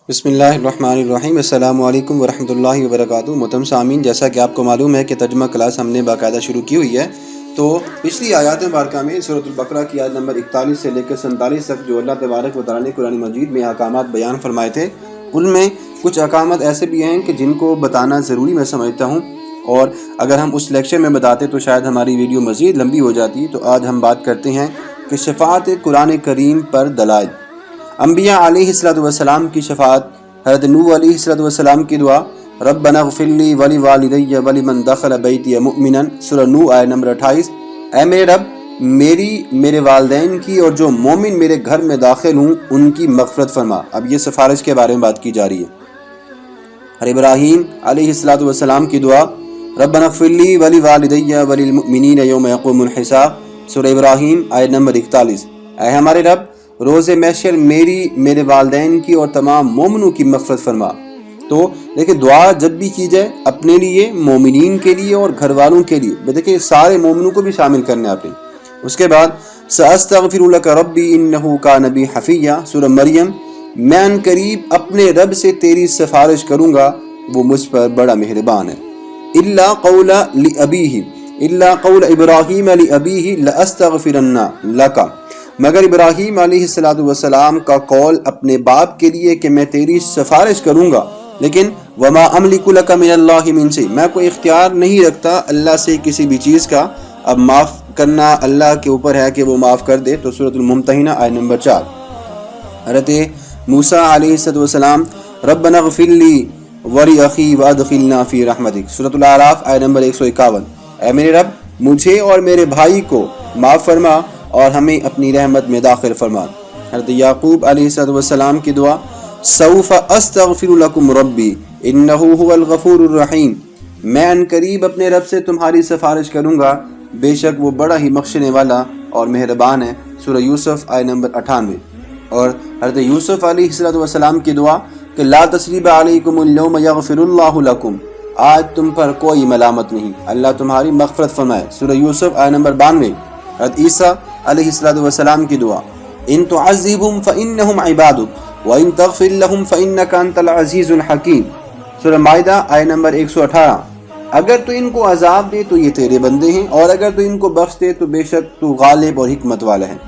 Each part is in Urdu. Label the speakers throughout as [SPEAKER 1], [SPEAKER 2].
[SPEAKER 1] بسم اللہ الرحمن الرحیم۔ السلام علیکم ورحمۃ اللہ وبرکاتہ۔ محترم سامعین، جیسا کہ آپ کو معلوم ہے کہ ترجمہ کلاس ہم نے باقاعدہ شروع کی ہوئی ہے، تو پچھلی آیات مبارکہ میں سورۃ البقرہ کی آیت نمبر 41 سے لے کر 47 تک جو اللہ تبارک و تعالیٰ نے قرآن مجید میں احکامات بیان فرمائے تھے، ان میں کچھ احکامات ایسے بھی ہیں کہ جن کو بتانا ضروری میں سمجھتا ہوں، اور اگر ہم اس لیکچر میں بتاتے تو شاید ہماری ویڈیو مزید لمبی ہو جاتی۔ تو آج ہم بات کرتے ہیں کہ شفاعت قرآن کریم پر دلائل۔ انبیاء علیہ السلام کی شفاعت، حضرت نوح علیہ السلام کی دعا، ربنا اغفر لی ولوالدی ولمن دخل بیتی مؤمنا، سورہ نوح آیت نمبر 28۔ اے میرے رب، میرے والدین کی اور جو مومن میرے گھر میں داخل ہوں ان کی مغفرت فرما۔ اب یہ سفارش کے بارے میں بات کی جا رہی ہے۔ اور ابراہیم علیہ السلام کی دعا، ربنا اغفر لی ولوالدی وللمؤمنین یوم یقوم الحساب، سورہ ابراہیم آیت نمبر 41۔ اے ہمارے رب، روز محشر میرے والدین کی اور تمام مومنوں کی مغفرت فرما۔ تو دیکھیں، دعا جب بھی کی جائے اپنے لیے، مومنین کے لیے اور گھر والوں کے لیے، دیکھیں سارے مومنوں کو بھی شامل کرنا ہے آپ نے۔ اس کے بعد سأستغفر لک ربی انہ کان بی حفیہ، سورہ مریم، میں ان قریب اپنے رب سے تیری سفارش کروں گا، وہ مجھ پر بڑا مہربان ہے۔ الا قول ابراہیم لابیہ لاستغفرن لک، مگر ابراہیم علیہ السلام کا قول اپنے باپ کے لیے کہ میں تیری سفارش کروں گا، لیکن وما املک لک من اللہ من شیء، میں کوئی اختیار نہیں رکھتا اللہ سے کسی بھی چیز کا، اب معاف کرنا اللہ کے اوپر ہے کہ وہ معاف کر دے۔ تو سورۃ الممتحنہ آیت نمبر 4۔ حضرت موسیٰ علیہ السلام، ربنا اغفر لی ولاخی وادخلنا فی رحمتک، سورۃ الاعراف آیت نمبر 151۔ اے میرے رب، مجھے اور میرے بھائی کو معاف فرما اور ہمیں اپنی رحمت میں داخل فرما۔ حضرت یعقوب علیہ السلام کی دعا، سوف استغفر لکم ربی انہ هو الغفور الرحیم، میں ان قریب اپنے رب سے تمہاری سفارش کروں گا، بے شک وہ بڑا ہی بخشنے والا اور مہربان ہے، سورہ یوسف آیت نمبر 98۔ اور حضرت یوسف علیہ السلام کی دعا کہ لا تثریب علیکم اليوم یغفر اللہ لکم، آج تم پر کوئی ملامت نہیں، اللہ تمہاری مغفرت فرمائے، سورہ یوسف آیت نمبر 92۔ حضرت عیسیٰ علیہ السلام کی دعا، ان تعذبهم فانہم عبادک وان تغفر لهم فانک انت العزیز الحکیم، سورہ مائدہ آیت نمبر 118۔ اگر تو ان کو عذاب دے تو یہ تیرے بندے ہیں، اور اگر تو ان کو بخش دے تو بے شک تو غالب اور حکمت والا ہے۔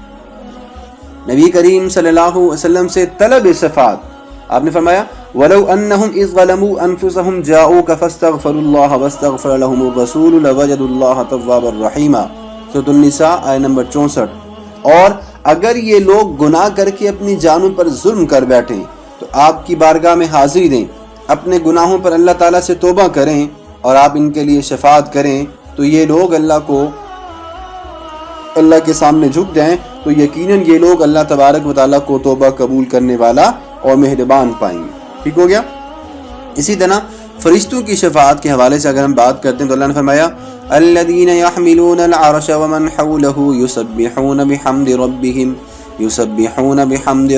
[SPEAKER 1] نبی کریم صلی اللہ علیہ وسلم سے طلب شفاعت، آپ نے فرمایا وَلَوْ أَنَّهُمْ إِذْ ظَلَمُوا أَنفُسَهُمْ جَاءُوكَ فَاسْتَغْفَرُوا اللَّهَ وَاسْتَغْفَرَ لَهُمُ الرَّسُولُ لَوَجَدُوا اللَّهَ تَوَّابًا رَحِيمًا، سورۃ النساء آیت نمبر 64۔ اور اگر یہ لوگ گناہ کر کے اپنی جانوں پر ظلم کر بیٹھیں تو آپ کی بارگاہ میں حاضری دیں، اپنے گناہوں پر اللہ تعالیٰ سے توبہ کریں اور آپ ان کے لیے شفاعت کریں، تو یہ لوگ اللہ کے سامنے جھک جائیں تو یقیناً یہ لوگ اللہ تبارک و تعالیٰ کو توبہ قبول کرنے والا اور مہربان پائیں گے۔ ٹھیک ہو گیا۔ اسی طرح فرشتوں کی شفاعت کے حوالے سے اگر ہم بات کرتے ہیں تو اللہ نے فرمایا الذین یحملون العرش ومن حولہ یسبحون بحمد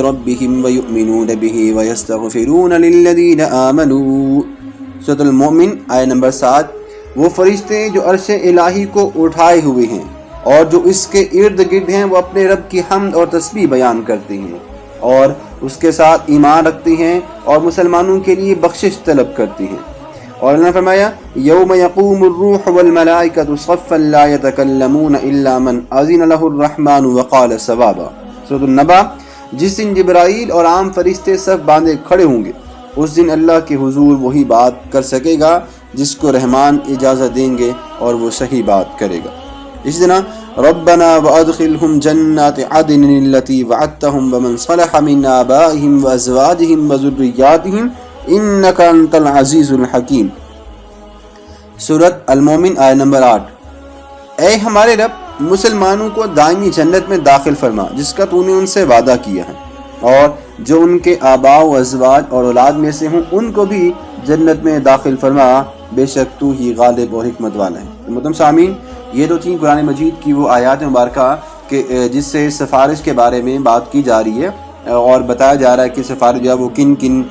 [SPEAKER 1] ربہم ویؤمنون بہ ویستغفرون للذین آمنوا، سورۃ المؤمن آیت نمبر 7۔ وہ فرشتے جو عرش الہی کو اٹھائے ہوئے ہیں اور جو اس کے ارد گرد ہیں، وہ اپنے رب کی حمد اور تسبیح بیان کرتے ہیں اور اس کے ساتھ ایمان رکھتے ہیں اور مسلمانوں کے لیے بخشش طلب کرتے ہیں۔ اور اللہ نے فرمایا یوم یقوم الروح والملائکۃ صفا لا یتکلمون الا من اذن له الرحمن وقال صوابا، سورۃ النبا۔ جس دن جبرائیل اور عام فرشتے سب باندھے کھڑے ہوں گے، اس دن اللہ کے حضور وہی بات کر سکے گا جس کو رحمان اجازت دیں گے اور وہ صحیح بات کرے گا۔ اسی طرح ربنا وادخلهم جنات عدن التي وعدتهم ومن صلح من آبائهم وازواجهم وذرياتهم انك انت العزيز الحكيم، سورۃ المومن آیت نمبر 8۔ اے ہمارے رب، مسلمانوں کو دائمی جنت میں داخل فرما جس کا تو نے ان سے وعدہ کیا ہے، اور جو ان کے آباء و ازواج اور اولاد میں سے ہوں ان کو بھی جنت میں داخل فرما، بے شک تو ہی غالب اور حکمت والا ہے۔ محترم سامعین، یہ تو تھی قرآن مجید کی وہ آیات مبارکہ کہ جس سے سفارش کے بارے میں بات کی جا رہی ہے اور بتایا جا رہا ہے کہ سفارش جو ہے وہ کن کن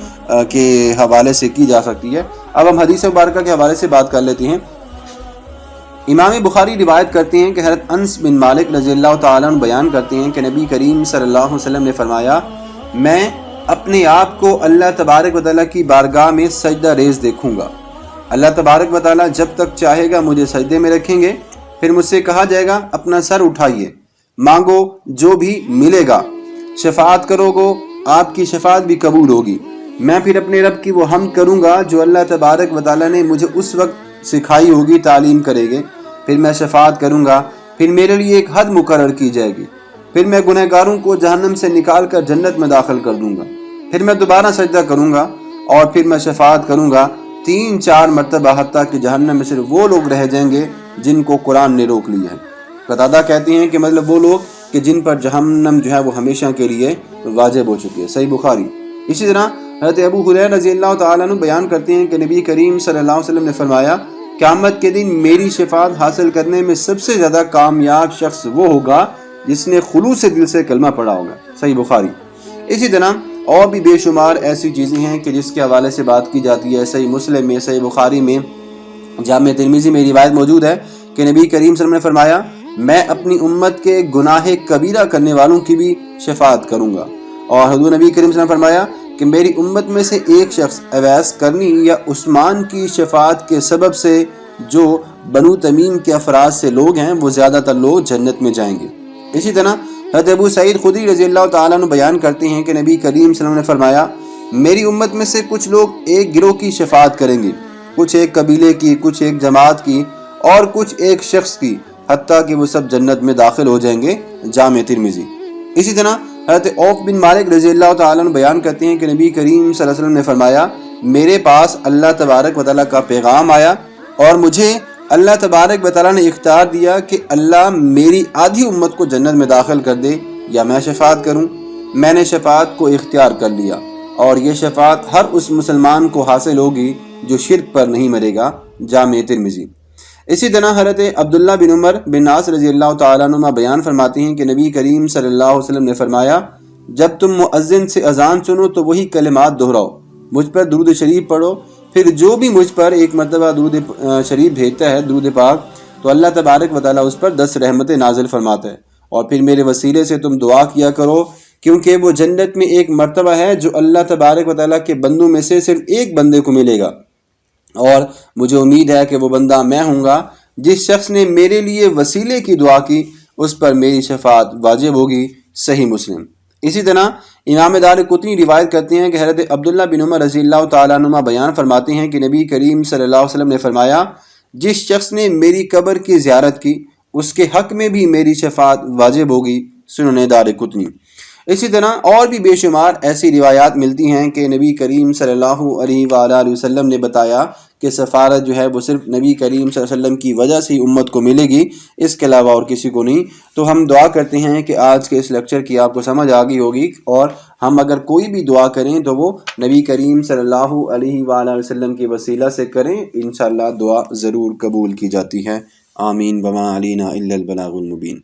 [SPEAKER 1] کے حوالے سے کی جا سکتی ہے۔ اب ہم حدیث مبارکہ کے حوالے سے بات کر لیتے ہیں۔ امام بخاری روایت کرتے ہیں کہ حضرت انس بن مالک رضی اللہ تعالیٰ عنہ بیان کرتے ہیں کہ نبی کریم صلی اللہ علیہ وسلم نے فرمایا، میں اپنے آپ کو اللہ تبارک و تعالیٰ کی بارگاہ میں سجدہ ریز دیکھوں گا۔ اللہ تبارک و تعالیٰ جب تک چاہے گا مجھے سجدے میں رکھیں گے، پھر مجھ سے کہا جائے گا اپنا سر اٹھائیے، مانگو جو بھی ملے گا، شفاعت کرو گو آپ کی شفاعت بھی قبول ہوگی۔ میں پھر اپنے رب کی وہ حمد کروں گا جو اللہ تبارک و تعالیٰ نے مجھے اس وقت سکھائی ہوگی، تعلیم کرے گے۔ پھر میں شفاعت کروں گا، پھر میرے لیے ایک حد مقرر کی جائے گی، پھر میں گنہگاروں کو جہنم سے نکال کر جنت میں داخل کر دوں گا۔ پھر میں دوبارہ سجدہ کروں گا اور پھر میں شفاعت کروں گا 3-4 مرتبہ، حتیٰ کہ جہنم میں صرف وہ لوگ رہ جائیں گے جن کو قرآن نے روک لیا ہے۔ قتادہ کہتے ہیں کہ مطلب وہ لوگ کہ جن پر جہنم جو ہے وہ ہمیشہ کے لیے واجب ہو چکی ہے، صحیح بخاری۔ اسی طرح حضرت ابو ہریرہ رضی اللہ تعالیٰ عنہ بیان کرتے ہیں کہ نبی کریم صلی اللہ علیہ وسلم نے فرمایا، قیامت کے دن میری شفاعت حاصل کرنے میں سب سے زیادہ کامیاب شخص وہ ہوگا جس نے خلوص دل سے کلمہ پڑھا ہوگا، صحیح بخاری۔ اسی طرح اور بھی بے شمار ایسی چیزیں ہیں کہ جس کے حوالے سے بات کی جاتی ہے۔ صحیح مسلم میں، صحیح بخاری میں، جامع ترمذی میں روایت موجود ہے کہ نبی کریم صلی اللہ علیہ وسلم نے فرمایا، میں اپنی امت کے گناہ کبیرہ کرنے والوں کی بھی شفاعت کروں گا۔ اور حضور نبی کریم صلی اللہ علیہ وسلم نے فرمایا کہ میری امت میں سے ایک شخص اویس کرنی یا عثمان کی شفاعت کے سبب سے جو بنو تمیم کے افراد سے لوگ ہیں وہ زیادہ تر لوگ جنت میں جائیں گے۔ اسی طرح حضرت ابو سعید خدری رضی اللہ تعالیٰ عنہ بیان کرتے ہیں کہ نبی کریم صلی اللہ علیہ وسلم نے فرمایا، میری امت میں سے کچھ لوگ ایک گروہ کی شفاعت کریں گے، کچھ ایک قبیلے کی، کچھ ایک جماعت کی اور کچھ ایک شخص کی، حتیٰ کہ وہ سب جنت میں داخل ہو جائیں گے، جامع ترمذی۔ اسی طرح حضرت عوف بن مالک رضی اللہ تعالیٰ عنہ بیان کرتے ہیں کہ نبی کریم صلی اللہ علیہ وسلم نے فرمایا، میرے پاس اللہ تبارک و تعالیٰ کا پیغام آیا اور مجھے اللہ تبارک و تعالیٰ نے اختیار دیا کہ اللہ میری آدھی امت کو جنت میں داخل کر دے یا میں شفاعت کروں۔ میں نے شفاعت کو اختیار کر لیا اور یہ شفاعت ہر اس مسلمان کو حاصل ہوگی جو شرک پر نہیں مرے گا، جامع ترمذی۔ اسی طرح حضرت عبداللہ بن عمر بن عاص رضی اللہ تعالیٰ عنہ بیان فرماتے ہیں کہ نبی کریم صلی اللہ علیہ وسلم نے فرمایا، جب تم مؤذن سے اذان سنو تو وہی کلمات دہراؤ، مجھ پر درود شریف پڑھو، پھر جو بھی مجھ پر ایک مرتبہ درود شریف بھیجتا ہے، درود پاک، تو اللہ تبارک و تعالیٰ اس پر 10 رحمتیں نازل فرماتا ہے۔ اور پھر میرے وسیلے سے تم دعا کیا کرو، کیونکہ وہ جنت میں ایک مرتبہ ہے جو اللہ تبارک و تعالیٰ کے بندوں میں سے صرف ایک بندے کو ملے گا، اور مجھے امید ہے کہ وہ بندہ میں ہوں گا۔ جس شخص نے میرے لیے وسیلے کی دعا کی اس پر میری شفاعت واجب ہوگی، صحیح مسلم۔ اسی طرح امام دارقطنی روایت کرتے ہیں کہ حضرت عبداللہ بن عمر رضی اللہ تعالیٰ عنہ بیان فرماتے ہیں کہ نبی کریم صلی اللہ علیہ وسلم نے فرمایا، جس شخص نے میری قبر کی زیارت کی اس کے حق میں بھی میری شفاعت واجب ہوگی، سنن دارقطنی۔ اسی طرح اور بھی بے شمار ایسی روایات ملتی ہیں کہ نبی کریم صلی اللہ علیہ وآلہ وسلم نے بتایا کہ سفارت جو ہے وہ صرف نبی کریم صلی اللہ علیہ وسلم کی وجہ سے ہی امت کو ملے گی، اس کے علاوہ اور کسی کو نہیں۔ تو ہم دعا کرتے ہیں کہ آج کے اس لیکچر کی آپ کو سمجھ آ گئی ہوگی، اور ہم اگر کوئی بھی دعا کریں تو وہ نبی کریم صلی اللہ علیہ وآلہ وسلم کے وسیلہ سے کریں، انشاءاللہ دعا ضرور قبول کی جاتی ہے۔ آمین وما علینا الا البلاغ المبین۔